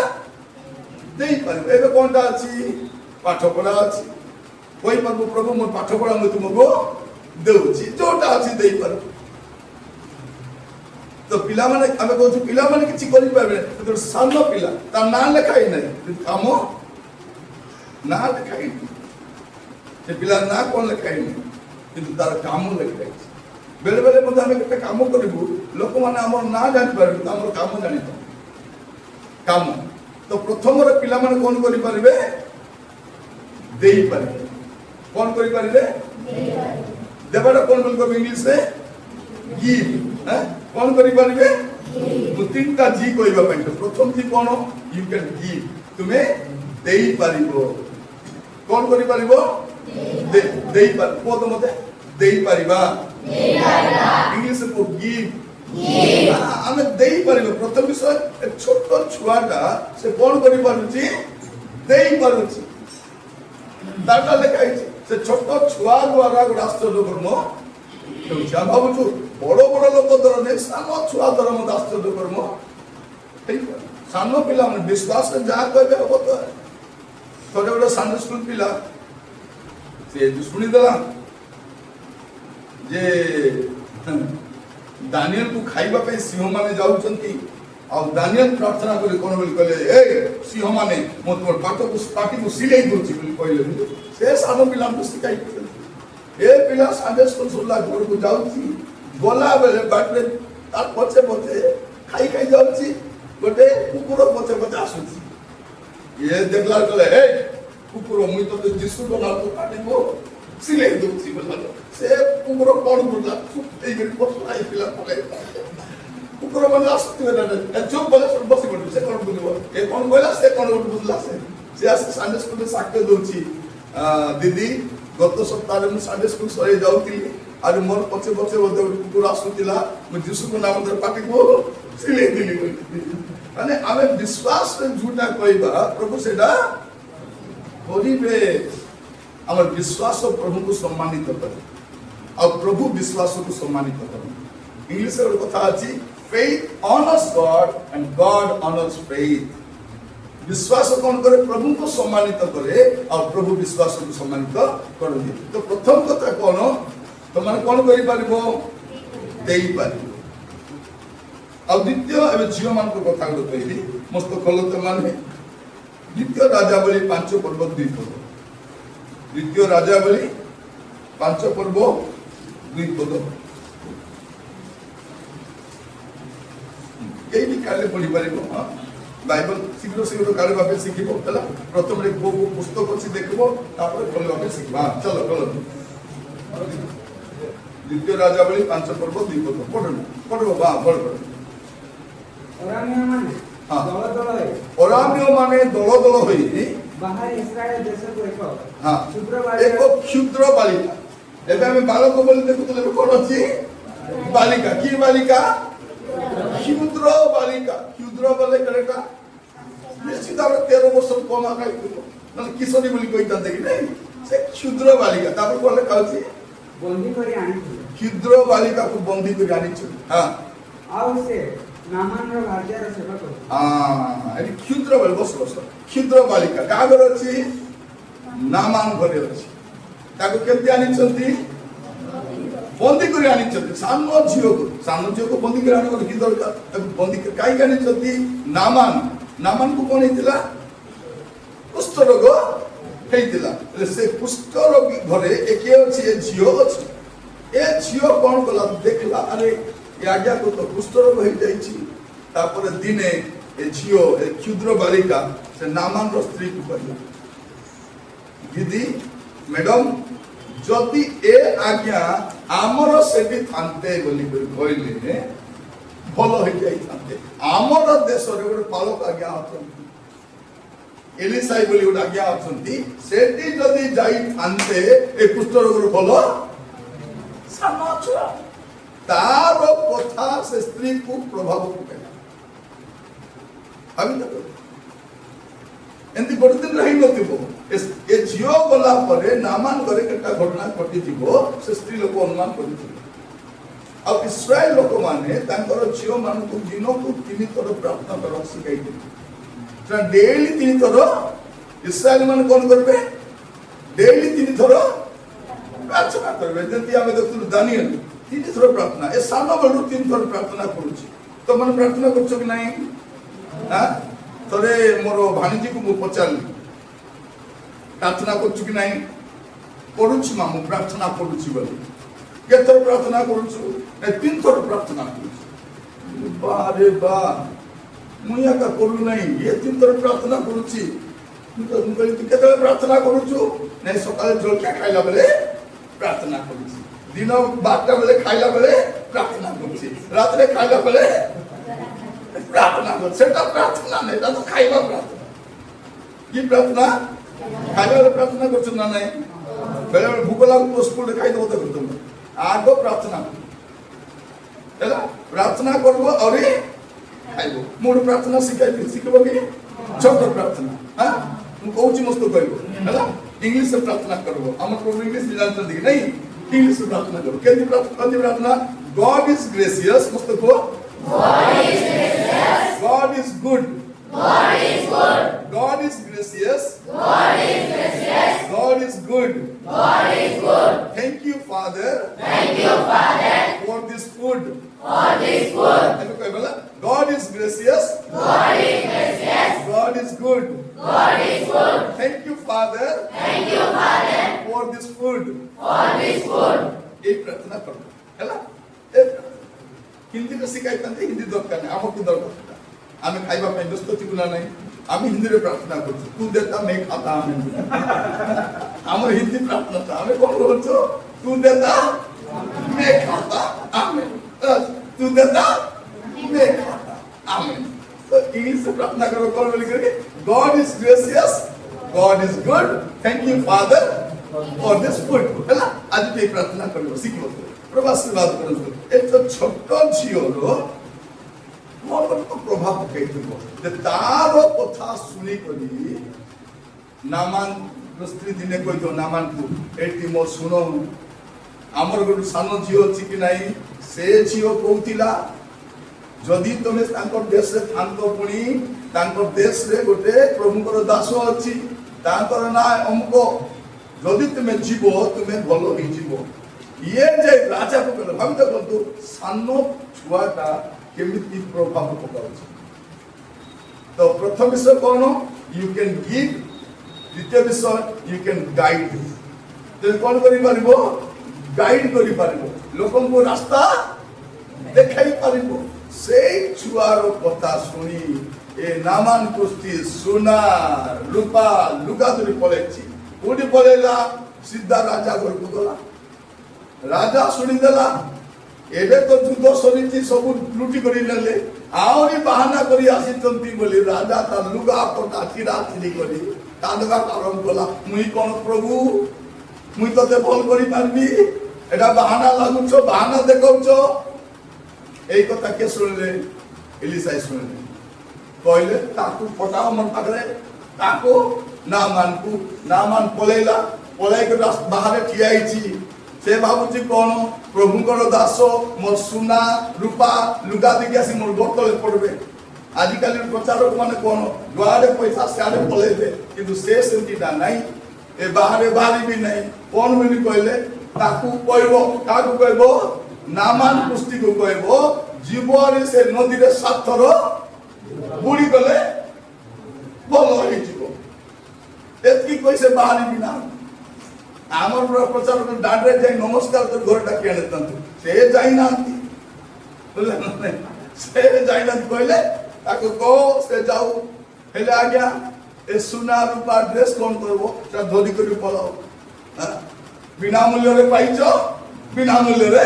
ଦେଇପାରିବ। ଏବେ କଣଟା ଅଛି? ପାଠ ପଢା ଅଛି। କହିପାରିବ, ପ୍ରଭୁ ମୋର ପାଠ ପଢା ମୁଁ ତୁମକୁ ଦେଉଛି, ଯୋଉଟା ଅଛି ଦେଇପାରିବ। ତ ପିଲାମାନେ, ଆମେ କହୁଛୁ ପିଲାମାନେ କିଛି କରିପାରିବେ, ସାନ ପିଲା ତା ନାଁ ଲେଖା ହିଁ ନାହିଁ, କାମ ନାଁ ଲେଖା ହିଁ ନାହିଁ। ସେ ପିଲାର ନାଁ କଣ ଲେଖା ହିଁ ନାହିଁ, କିନ୍ତୁ ତାର କାମ ଲେଖା ହେଇଛି। ବେଳେ ବେଳେ ମଧ୍ୟ ଆମେ କେତେ କାମ କରିବୁ, ଲୋକମାନେ ଆମର ନାଁ ଜାଣିପାରିବେ, ଆମର କାମ ଜାଣିପାରିବେ। କାମ ତ ପ୍ରଥମରେ ପିଲାମାନେ କଣ କରିପାରିବେ? ଦେଇପାରିବେ। କଣ କରିପାରିବେ? ଦେବାଟା କଣ ବୋଲି କହିବେ ଇଂଲିଶରେ? ଗିଭ୍। କଣ କରିପାରିବେ? ମୁଁ 3ଟା ଜି କହିବା ପାଇଁ, ପ୍ରଥମ ଜି କଣ? You can give. ତୁମେ ଦେଇପାରିବ। କଣ କରିପାରିବ? ଦେଇପାରିବ। କୁହ ତ ମତେ, ଦେଇପାରିବା। ଇଂଲିଶରେ କୁହ, ଗିଭ୍। ଆମେ ଦେଇପାରିବା। ପ୍ରଥମ ବିଷୟ, ଛୋଟ ଛୁଆଟା ସେ କଣ କରିପାରୁଛି? ଦେଇପାରୁଛି। ତାଟା ଲେଖା ହେଇଛି। ସେ ଛୋଟ ଛୁଆ ଦ୍ୱାରା ଗୋଟେ ଆଶ୍ଚର୍ଯ୍ୟ କର୍ମ ହେଉଛି। ଆମେ ଭାବୁଛୁ ବଡ ବଡ ଲୋକ ଦ୍ୱାରା ନେଇ, ସାନ ଛୁଆ ଦ୍ୱାରା ମଧ୍ୟ ଆଶ୍ଚର୍ଯ୍ୟ କର୍ମ ହେଇପାରେ। ସାନ ପିଲାମାନେ ବିଶ୍ୱାସରେ ଯାହା କହିବେ ହବ। ତ ଥରେ ଗୋଟେ ସାନ ସ୍କୁଲ ପିଲା ସେ ଶୁଣିଦେଲା ଯେ ଦାନିଏଲକୁ ଖାଇବା ପାଇଁ ସିଂହ ମାନେ ଯାଉଛନ୍ତି, ଆଉ ଦାନିଏଲ ପ୍ରାର୍ଥନା କରି କଣ ବୋଲି କହିଲେ, ଏ ସିଂହ ମାନେ ମୁଁ ତୁମର ପାଟିକୁ ସିଲେଇ ଦଉଛି ବୋଲି କହିଲେ। ସେ ସାନ ପିଲାଙ୍କୁ ଶିଖାଇ, ଏ ପିଲା ସନ୍ଡେ ସ୍କୁଲ ସରିଲା ଘରକୁ ଯାଉଛି, ଗଲା ବେଳେ ବାଟରେ ତାର ପଛେ ପଛେ ଖାଇ ଯାଉଛି, ଗୋଟେ କୁକୁର ପଛେ ପଛେ ଆସୁଛି। ଇଏ ଦେଖିଲା କହିଲେ, ଏ କୁକୁର, ମୁଇଁ ତତେ ଯୀଶୁଙ୍କ ନାମକୁ ପାଟିକୁ ସିଲେଇ ଦଉଛି ବୋଲା। ସେ କୁକୁର କଣ ବୁଝିଲା, ହେଇକରି ବସଲା। ଏ ପିଲା ପଳେଇ, କୁକୁର ମାନେ ଆସୁଥିବେ ନା, ଚୁପ୍ ବୋଲେ ବସି ପଡିବ। ସେ କଣ ବୁଝିବ? ଏ କଣ କହିଲା, ସେ କଣ ବୁଝିଲା? ସେ ଆସି ସନ୍ଡେ ସ୍କୁଲରେ ସାକ୍ଷ୍ୟ ଦଉଛି, ଦିଦି ଗତ ସପ୍ତାହରେ ମୁଁ ସନ୍ଡେ ସ୍କୁଲ ସରେଇ ଯାଉଥିଲି, ଆଉ ମୋର ପଛେ ପଛେ ଗୋଟେ କୁକୁର ଆସୁଥିଲା, ମୁଁ ଯୀଶୁଙ୍କ ନାମରେ ପାଟିକୁ ସିଲେଇ ଦେଲି। ମାନେ ଆମେ ବିଶ୍ୱାସରେ ଯୋଉଟା କହିବା, ପ୍ରଭୁ ସେଇଟା କରିବେ। ଆମର ବିଶ୍ୱାସ ପ୍ରଭୁଙ୍କୁ ସମ୍ମାନିତ କରେ, ଆଉ ପ୍ରଭୁ ବିଶ୍ୱାସକୁ ସମ୍ମାନିତ କରେ। ଇଂଲିଶରେ ଗୋଟେ କଥା ଅଛି, faith honors God and God honors faith. ବିଶ୍ୱାସ କଣ କରେ? ପ୍ରଭୁଙ୍କୁ ସମ୍ମାନିତ କରେ, ଆଉ ପ୍ରଭୁ ବିଶ୍ୱାସକୁ ସମ୍ମାନିତ କରନ୍ତି। ତ ପ୍ରଥମ କଥା କଣ? ତମାନେ କଣ କରିପାରିବ? ଦେଇ ପାରିବ। ଆଉ ଦ୍ୱିତୀୟ ଏବେ ଝିଅ ମାନଙ୍କ କଥା ଗୋଟେ କହିଲି ମସ୍ତ ଖଲତ ମାନେ ଦ୍ୱିତୀୟ ରାଜାବଳୀ 5 ପର୍ବ 2 ପଦ। ଦ୍ୱିତୀୟ ରାଜାବଳୀ 5 ପର୍ବ 2 ପଦ। ଏଇଠି କାଲି ପଢିପାରିବ। ବାଇବଲ ଶୀଘ୍ର ଶୀଘ୍ର କାଲି ଭାବେ ଶିଖିବ ହେଲା। ପ୍ରଥମରେ କୋଉ ପୁସ୍ତକ ଅଛି ଦେଖିବ ତାପରେ ଭଲ ଭାବେ ଶିଖିବ। ଚଲ ଚଲ ଦ୍ୱିତୀୟ ରାଜାବଳୀ 5 ପର୍ବ 2 ପଦ ପଢିବ ବା ପଢ। ଅରାମୀୟ ମାନେ ଦଳ ଦଳ ହୋଇ ବାହାରେ ଇସ୍ରାଏଲ ଦେଶକୁ ଏକ ଏକ କ୍ଷୁଦ୍ର ବାଳିକା। ଏବେ ଆମେ ବାଳକ ବୋଲି ଦେଖୁଥିଲେ କଣ ଅଛି ବାଳିକା। କି ବାଳିକା? କ୍ଷୁଦ୍ର ବାଳିକା। କ୍ଷୁଦ୍ର ବୋଲେ କେଟା ନିଶ୍ଚିତ ଭାବରେ 13 ବର୍ଷ କମ ଖାଇଥିବ ନହେଲେ କିଶୋରୀ ବୋଲି କହିଥାନ୍ତେ କି ନାଇଁ। ସେ କ୍ଷୁଦ୍ର ବାଳିକା ତାପରେ କଣ ଲେଖା ଅଛି? ବନ୍ଦୀ କରି ଆଣିଥିଲେ। କ୍ଷୁଦ୍ର ବାଳିକାକୁ ବନ୍ଦୀ କରି ଆଣିଛନ୍ତି। ଆଉ ସେ ନାମାନର ଭାର୍ଯ୍ୟାର ସେବା କରୁଥିଲେ। ଏଠି କ୍ଷୁଦ୍ର ବୋଲି ବସ କ୍ଷୁଦ୍ର ବାଳିକା କାହା ଘରେ ଅଛି? ନାମାନ ଘରେ ଅଛି। ତାକୁ କେମିତି ଆଣିଛନ୍ତି? ବନ୍ଦୀ କରି ଆଣିଛନ୍ତି। ସାନ ଝିଅକୁ ବନ୍ଦୀ କରି ଆଣିବ କି ଦରକାର? ତାକୁ ବନ୍ଦୀ କରି କାହିଁକି ଆଣିଛନ୍ତି? ନାମାନଙ୍କୁ କଣ ହେଇଥିଲା? କୁଷ୍ଠ ରୋଗ ହେଇଥିଲା। ସେ କୁଷ୍ଠ ରୋଗୀ ଘରେ କିଏ ଅଛି? ଏ ଝିଅ ଅଛି। ଏ ଝିଅ କଣ କଲା? ଦେଖିଲା ଆରେ ଆଜ୍ଞାକୁ ତ କୁଷ୍ଠ ରୋଗ ହେଇଯାଇଛି। ତାପରେ ଦିନେ ଏ ଝିଅ ଏ କ୍ଷୁଦ୍ର ବାଳିକା ସେ ନାମାନର ସ୍ତ୍ରୀକୁ କହିଲା ଦିଦି ମ୍ୟାଡମ ଯଦି ଏ ଆଜ୍ଞା ଆମର ସେଠି ଥାନ୍ତେ ବୋଲି କହିଲେ ଭଲ ହେଇଯାଇଥାନ୍ତେ। ଆମର ଦେଶରେ ଗୋଟେ ପାଳକ ଆଜ୍ଞା ଅଛନ୍ତି ଏଲିସାଇ ବୋଲି ଗୋଟେ ଆଜ୍ଞା ଅଛନ୍ତି। ସେଠି ଯଦି ଯାଇଥାନ୍ତେ ଏ କୁଷ୍ଠ ରୋଗରୁ ଭଲ ସାନ ଛୁଆ ତାର କଥା ସେ ସ୍ତ୍ରୀକୁ ପ୍ରଭାବ ପକାଇଲା। ଏମିତି ଗୋଟେ ଦିନ ହେଇନଥିବ। ଏ ଝିଅ ଗଲା ପରେ ନାମାନ ଘରେ କେତେ ଘଟଣା ଘଟିଥିବ ସେ ସ୍ତ୍ରୀ ଲୋକ ଅନୁମାନ କରିଥିବ। ଆଉ ଇସ୍ରାଏଲ ଲୋକମାନେ ତାଙ୍କର ଝିଅ ମାନଙ୍କୁ ଦିନକୁ 3 ଥର ପ୍ରାର୍ଥନା କରିବାକୁ ଶିଖାଇଥିଲେ। ଡେଲି 3 ଥର ଇସ୍ରାଏଲ ମାନେ କଣ କରିବେ? ଡେଲି 3 ଥର ପ୍ରାର୍ଥନା କରିବେ। ଯେମିତି ଆମେ ଦେଖୁଥିଲୁ ଦାନିଏଲ 3 ଥର ପ୍ରାର୍ଥନା। ଏ ସାନ ବେଳୁ 3 ଥର ପ୍ରାର୍ଥନା କରୁଛି। ତମାନେ ପ୍ରାର୍ଥନା କରୁଛ କି ନାହିଁ? ଥରେ ମୋର ଭାଣିଜୀକୁ ମୁଁ ପଚାରିଲି ପ୍ରାର୍ଥନା କରୁଛୁ କି ନାହିଁ? ପଢୁଛି ମା ମୁଁ ପ୍ରାର୍ଥନା କରୁଛି ବୋଲି। କେତେଥର ପ୍ରାର୍ଥନା କରୁଛୁ? 3 ଥର ପ୍ରାର୍ଥନା କରୁଛୁ। ବାରେ ବା ମୁଇଁ ଏକା କରୁ ନାହିଁ ଏ 3 ଥର ପ୍ରାର୍ଥନା କରୁଛି। ମୁଁ କହିଲି ତୁ କେତେବେଳେ ପ୍ରାର୍ଥନା କରୁଛୁ? ନାଇଁ ସକାଳେ ଜଳଖିଆ ଖାଇଲା ବେଳେ ପ୍ରାର୍ଥନା କରୁଛି। ଦିନ 12ଟା ବେଳେ ଖାଇଲା ବେଳେ ପ୍ରାର୍ଥନା କରୁଛି। ରାତିରେ ଖାଇଲା ବେଳେ ପ୍ରାର୍ଥନା କରୁଛି। ସେଟା ପ୍ରାର୍ଥନା ନାହିଁ, ଏଟା ତ ଖାଇବା ପ୍ରାର୍ଥନା। କି ପ୍ରାର୍ଥନା? ଖାଇଲା ବେଳେ ପ୍ରାର୍ଥନା କରୁଛୁ ନା ନାହିଁ? ବେଳେ ବେଳେ ଭୋକ ଲାଗୁଥିବ ସ୍କୁଲରେ ଖାଇଦେବ ତ କରୁଥିବ। ଆଗ ପ୍ରାର୍ଥନା ହେଲା। ପ୍ରାର୍ଥନା କରିବ ଆହୁରି ଖାଇବ। ମୁଁ ଗୋଟେ ପ୍ରାର୍ଥନା ଶିଖାଇବି, ଶିଖିବ କି? ଛୋଟ ପ୍ରାର୍ଥନା ମୁଁ କହୁଛି ମସ୍ତ କହିବ ହେଲା। ଇଂଲିଶରେ ପ୍ରାର୍ଥନା କରିବ। ଆମର ପ୍ରଭୁ ଇଂଲିଶ ଜାଣିଛନ୍ତି କି ନାହିଁ? ଇଂଲିଶରେ ପ୍ରାର୍ଥନା କରିବ। କେମିତି ପ୍ରାର୍ଥନା? God is gracious। ମସ୍ତ କୁହ God is good. God is good. God is gracious. God is gracious. God is good. God is good. Thank you, Father. Thank you, Father. For this food. For this food. God is gracious. God is gracious. God is good. God is good. Thank you, Father. Thank you, Father. For this food. For this food. एक प्रार्थना करो हैला। हिंदी को शिखाइते हिंदी दरकार नहीं। आमको दरकार आम खाइबा व्यस्त थी ना नहीं। आम हिंदी में प्रार्थना कर तू देता मैं खाता। आम हिंदी प्रार्थना था आम कौन बोल तू देता मैं खाता। आमेन। तू देता मैं खाता। आमेन। तो इंग्लिश से प्रार्थना करो कौन बोल करके God is gracious. God is good. Thank you father for this food हैला। आज ये प्रार्थना करो सीखो प्रभु आशीर्वाद करନ୍ତୁ। ଏ ତ ଛୋଟ ଝିଅର ମନରେ ତ ପ୍ରଭାବ ପକାଇଥିବ ଯେ ତାର କଥା ଶୁଣିକରି ନାମାନ ସ୍ତ୍ରୀ ଦିନେ କହିଥିବ ନାମାନଙ୍କୁ ଏଠି ମୋ ଶୁଣ ଆମର ଗୋଟେ ସାନ ଝିଅ ଅଛି କି ନାହିଁ? ସେ ଝିଅ କହୁଥିଲା ଯଦି ତମେ ତାଙ୍କ ଦେଶରେ ଥାନ୍ତ ପୁଣି ତାଙ୍କ ଦେଶରେ ଗୋଟେ ପ୍ରଭୁଙ୍କର ଦାସ ଅଛି ତାଙ୍କର ନାଁ ଅମୁକ ଯଦି ତୁମେ ଯିବ ତୁମେ ଭଲ ହେଇଯିବ। ଇଏ ଯେ ରାଜାକୁ କହିଲେ ଭାବି ଦେଖନ୍ତୁ ସାନ ଛୁଆଟା କେମିତି ପ୍ରଭାବ ପକାଉଛି। ତ ପ୍ରଥମ ବିଷୟ କ'ଣ? You can give. ଦ୍ୱିତୀୟ ବିଷୟ ୟୁ କ୍ୟାନ୍ ଗାଇଡ୍। ତେଣୁ କ'ଣ କରିପାରିବ? ଗାଇଡ୍ କରିପାରିବ, ଲୋକଙ୍କୁ ରାସ୍ତା ଦେଖାଇ ପାରିବ। ସେଇ ଛୁଆର କଥା ଶୁଣି ଏ ନାମାନ କୁସ୍ତି ସୁନା ରୂପା ଲୁଗା ଧରି ପଳେଇଛି। କୋଉଠି ପଳେଇଲା? ସିଧା ରାଜା ଘରକୁ ଗଲା। ରାଜା ଶୁଣିଦେଲା ଏବେ ତ ଯୁଦ୍ଧ ସରିଛି, ସବୁ ଲୁଟି କରି ନେଲେ, ଆହୁରି ବାହାନା କରି ଆସିଛନ୍ତି ବୋଲି ରାଜା ତା ଲୁଗା ପଟା ଚିରା ଚିରି କରି କାନ୍ଦବା ଆରମ୍ଭ କଲା। ମୁଇଁ କ'ଣ ପ୍ରଭୁ, ମୁଇଁ ତତେ ଭଲ କରିପାରିବି? এটা বাহানা লাগুছ, বাহানা দেখাউছ। এই কথা কে শুনলে? এলিসাই শুনলে। কইলে তাকু পটাও মন পাখরে, তাকু নামান পলাইলা। পলাইকে বাহারে ঠিয়া হইছি। সে ভাবুছি কোন প্রভুঙ্কর দাস, মোর সোনা রূপা লুগা দেখি আসি মোর বোতলে পড়বে। আজকালের প্রচারক মানে কোন যুয়াড়ে পয়সা সিয়াড়ে পলাইবে, কিন্তু সে সেমতিটা নাই। এ বাহারে বাহারিবি নাই। কোন বলি কইলে তাকু কইব, কাকু কইব? নামান কুস্তিকু কইব জীবনে সে নদীরে 7 থর বুড়ি গলে ভাল হইଯିବ। এতকি কইছে বাহারিবি না। আমার প্রচারক ডাঁডরে যাই নমস্কার তোর ঘরে ডাকি আনেতান্তু, সে যাই নাহাନ୍ତି। বুঝলেন না? সে যাই না কইলে তাকে কো সে যাও। হেলে আজ্ঞা এ সোনা রূপা ড্রেস কোন করবো? তা ধরি করে পলাও। বিনা মূল্যরে পাইছ, বিনা মূল্যরে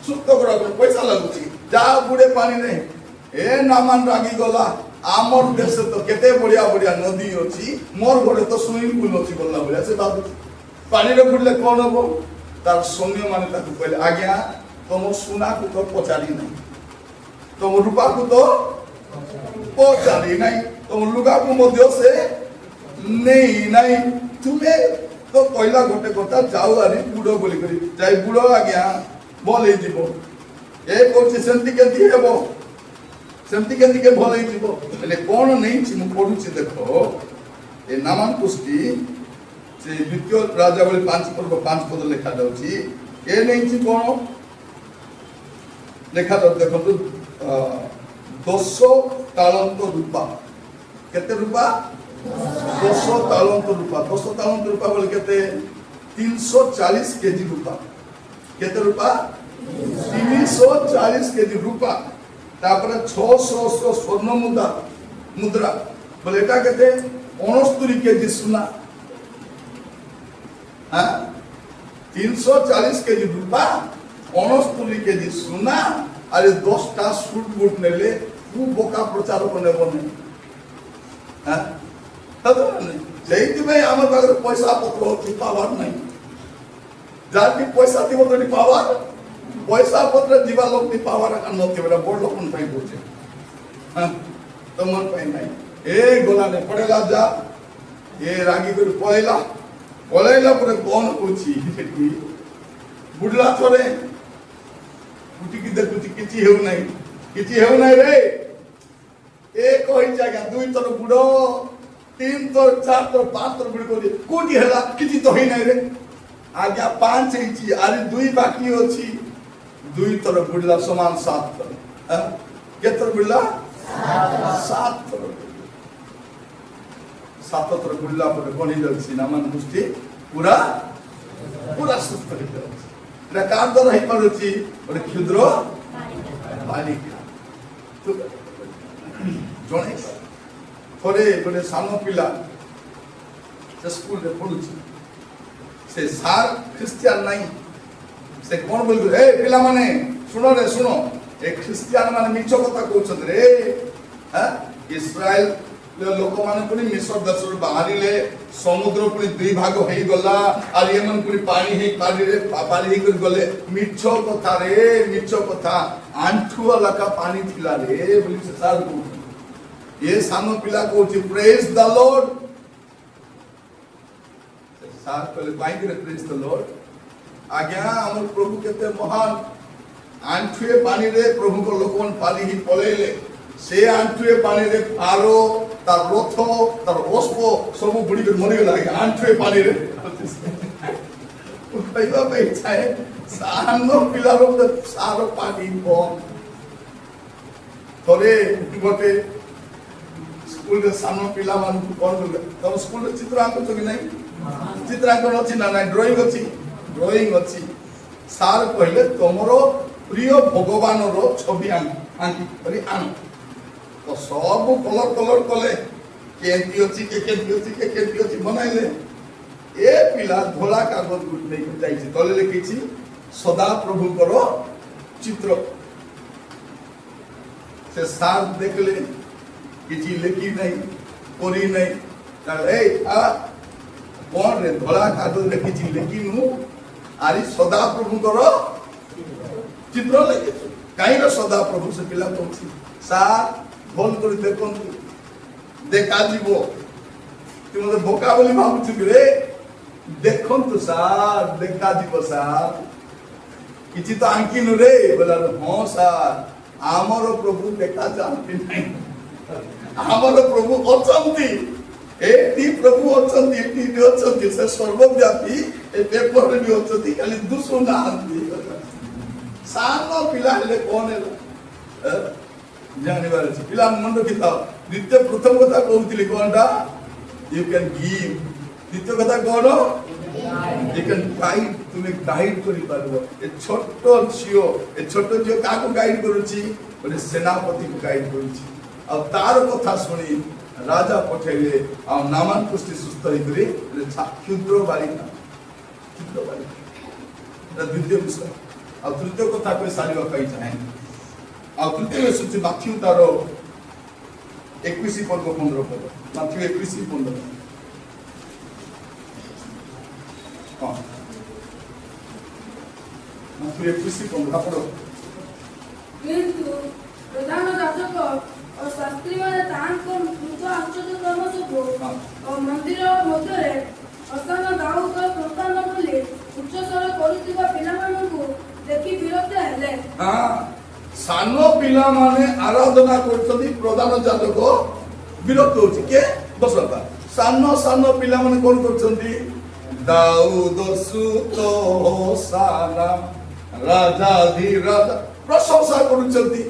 সুস্থ করা পয়সা লাগুছি। যা বুড়ে পানি নেই। এ নামান রাগি গলা। আমার দেশে তো কেতে বড়িয়া বড়িয়া নদী অছি, মোর ঘরে তো সুইমিং পুল অছি বললা বলিয়া সে ভাবুছি। পানিরে বুড়লে কোন হব? তার সৈন্য মানে তাকে কইলে আজ্ঞা তোমার সোনাকু তো পচারি নাই, তোমার রূপাকু তো পচারি নাই, তোমার লুগাকু মধ্যে সে নেই নাই। তুমি তো কইলা গোটে কথা যাও আরে বুড়ো বলি করি যাই বুড়ো আজ্ঞা ভাল হইଯିବ। এ কইছে সেমতি কেতি হেব, সেমতি কেতি কে ভাল হইଯିବ। એટલે কোন নেইছি মু পড়ুছি দেখো। এ নামান কুস্তি সে দ্বিতীয় রাজাবলী 5 পর্ব 5 পদ লেখা যাଉଛି। এ নেইছি কোন লেখা যাচ্ছে দেখন্তু 10 তালন্ত রূপা। কেতে রূপা? 10 তালন্ত রূপা। 10 তালন্ত রূপা বলে কেতে? 340 কেজি রূপা। কেতে রূপা? 340 কেজি রূপা। তারপরে 600 স্বর্ণ মুদ্রা বলে এটা কেতে? 69 কেজি সোনা। হ্যাঁ, 340 কেজি রূপা, 69 কেজি সোনা, আর 10টা সুট বুট নেলে খুব বোকা প্রচারক নেব না। হ্যাঁ, সেইপাই আমার পাখে পয়সা পত্র অছি, পাওয়ার নাই। যার কি পয়সা দিব তো পাওয়ার, পয়সা পত্র যা লোক পাওয়ার নথিবে বড় লোক পাই বলছে। হ্যাঁ, তোমার পাই নাই। এ গোলা নে পড়েলা যা। এ রাগি করে পলাইলা পরে কোন করছি বুড়লা থরে উঠিকি দেখুছি কিছু হেউ নাই, কিছু হেউ নাই রে। এ কইছে আজ্ঞা 2 তর বুড়ো, 3 তর 4 তর 5 তর বুড়ি করি কোটি হেলা কিছু তো হই নাই রে। আজ্ঞা 5 ହେଇଛି, আরে 2 বাকি ଅଛି। 2 তর বুড়লা সমান 7 তর। হ্যাঁ, কেতে বুড়লা? 7 তর। 7 তর বুড়লা পরে কোন যাচ্ছে? নামান কুস্তি পুরা সুস্থ হয়ে যাচ্ছে। এটা কার দ্বারা হই পারছি? ওটা ক্ষুদ্র বালিকা। জনে থরে গোটে সান পিলা সে স্কুলে পড়ুছি। সে সার খ্রিস্টিয়ান নাই। সে কোন বলি এ পিলা মানে শুনো রে শুনো, এ খ্রিস্টিয়ান মানে মিছ কথা কହୁଛନ୍ତି রে। হ্যাঁ, ইসরায়েল লোক মানে পুনি মিশর দেশରୁ বাহারিলে, সমুদ্র পুনি 2 ভাগ হই গলা, আর এমন পুনি পানি হই পানি হই করে গলে। মিছ কথা রে, মিছ কথা। আঁঠু লাকা পানি থিলা রে বলি সে সার কো। এ সানো পিলা কହୁଛି প্রেজ দ্য লর্ড। সার কলে বাইরে প্রেজ দ্য লর্ড। আজ্ঞা আমার প্রভু কেতে মহান। আঁঠুয়ে পানি রে প্রভুଙ୍କ ଲୋକମାନେ ପାଣି ହିଁ ପଳେଇଲେ। ସେ ଆଣ୍ଠୁଏ ପାଣିରେ ଫାରୋ, ତାର ରଥ, ତାର ଅଶ୍ବ ସବୁ ବୁଡିକି ମରିଗଲା। ଆଣ୍ଠୁଏ ପାଣିରେ କହିବା ପାଇଁ ଚାହେଁ ସାନ ପିଲାର ସାର ପାଣି କମ୍। ଥରେ ଗୋଟେ ସ୍କୁଲରେ ସାନ ପିଲାମାନଙ୍କୁ କଣ କଲେ, ତମ ସ୍କୁଲରେ ଚିତ୍ର ଆଙ୍କୁଛ କି ନାଇଁ? ଚିତ୍ରାଙ୍କନ ଅଛି ନା ନାଇଁ? ଡ୍ରଇଂ ଅଛି? ଡ୍ରଇଂ ଅଛି। ସାର୍ କହିଲେ ତମର ପ୍ରିୟ ଭଗବାନର ଛବି ଆଙ୍କି କରି ଆଣ। ତ ସବୁ କଲର କଲେ, କେମିତି ଅଛି କେମିତି ଅଛି ବନାଇଲେ। ଏ ପିଲା ଧଳା କାଗଜ ନେଇକି ଯାଇଛି, ତଳେ ଲେଖିଛି ସଦାପ୍ରଭୁଙ୍କର ଚିତ୍ର। ସେ ସାର୍ ଦେଖିଲେ କିଛି ଲେଖି ନାହିଁ, କରି ନାହିଁ। କଣ ରେ ଧଳା କାଗଜ ଲେଖିଛି ଲେଖିନୁ, ଆରି ସଦାପ୍ରଭୁଙ୍କର ଚିତ୍ର ଲେଖିଛୁ। କାହିଁକି ସଦାପ୍ରଭୁ? ସେ ପିଲା କହୁଛି ସାର୍ ଭଲ କରି ଦେଖନ୍ତୁ, ଦେଖାଯିବ। ତୁ ମତେ ବୋକା ବୋଲି ଭାବୁଛୁ କି ରେ? ଦେଖନ୍ତୁ ସାର୍, ଦେଖାଯିବ ସାର୍। କିଛି ତ ଆଙ୍କିନୁ ରେ? ବୋଲା ହଁ ସାର୍, ଆମର ପ୍ରଭୁ ଦେଖା ଯାଆନ୍ତି ନାହିଁ, ଆମର ପ୍ରଭୁ ଅଛନ୍ତି। ଏଠି ପ୍ରଭୁ ଅଛନ୍ତି, ଏଠି ଅଛନ୍ତି, ସେ ସର୍ବବ୍ୟାପୀ। ଏ ପେପରରେ ବି ଅଛନ୍ତି, ଖାଲି ଦୁଷୁ ନାହାନ୍ତି। ସାନ ପିଲା ହେଲେ କଣ ହେଲା ଜାଣିବାର ଅଛି। ପିଲା ମନେ ରଖିଥାଅ। ଦ୍ୱିତୀୟ ପ୍ରଥମ କଥା କହୁଥିଲି କଣଟା? You can give. ଦ୍ୱିତୀୟ କଥା କଣ? You can guide. ତୁମେ ଗାଇଡ୍ କରିପାରିବ। ଏ ଛୋଟ ଝିଅ କାହାକୁ ଗାଇଡ୍ କରୁଛି? ଗୋଟେ ସେନାପତିକୁ ଗାଇଡ୍ କରୁଛି। ଆଉ ତାର କଥା ଶୁଣି ରାଜା ପଠେଇଲେ, ଆଉ ନାମାନ କୁଷ୍ଟି ସୁସ୍ଥ ହେଇକରି କ୍ଷୁଦ୍ର ବାଳିକା। ଦ୍ୱିତୀୟ ବିଷୟ। ଆଉ ତୃତୀୟ କଥା କହି ସାରିବା ପାଇଁ ଚାହେଁ। ଆଉ ତୃତୀୟ ଆସୁଛି ମାଥ୍ୟୁ ତାର 21:15। ମାଥ୍ୟୁ 21:15। ହଁ, ମାଥ୍ୟୁ 21:15 ଆପଣ। କିନ୍ତୁ ପ୍ରଧାନ ଯାଜକ ଓ ଶାସ୍ତ୍ରୀମାନେ ତାହାଙ୍କ ମୃତ ଆଶ୍ଚର୍ଯ୍ୟକ୍ରମ ସବୁ ଓ ମନ୍ଦିର ମଧ୍ୟରେ ଅସାନ ଦାଉଦ ସନ୍ତାନ ବୋଲି ଉଚ୍ଚସ୍ୱର କରୁଥିବା ପିଲାମାନଙ୍କୁ ଦେଖି ବିରକ୍ତ ହେଲେ। ସାନ ପିଲାମାନେ ଆରାଧନା କରୁଛନ୍ତି, ପ୍ରଧାନ ଯାଜକ ବିରକ୍ତ ହଉଛି। କିଏ? ବସତା। ସାନ ପିଲାମାନେ କଣ କରୁଛନ୍ତି? ଦାଉଦ ସୁତ ହୋସାନା, ରାଜାଧିରାଜ ପ୍ରଶଂସା କରୁଛନ୍ତି।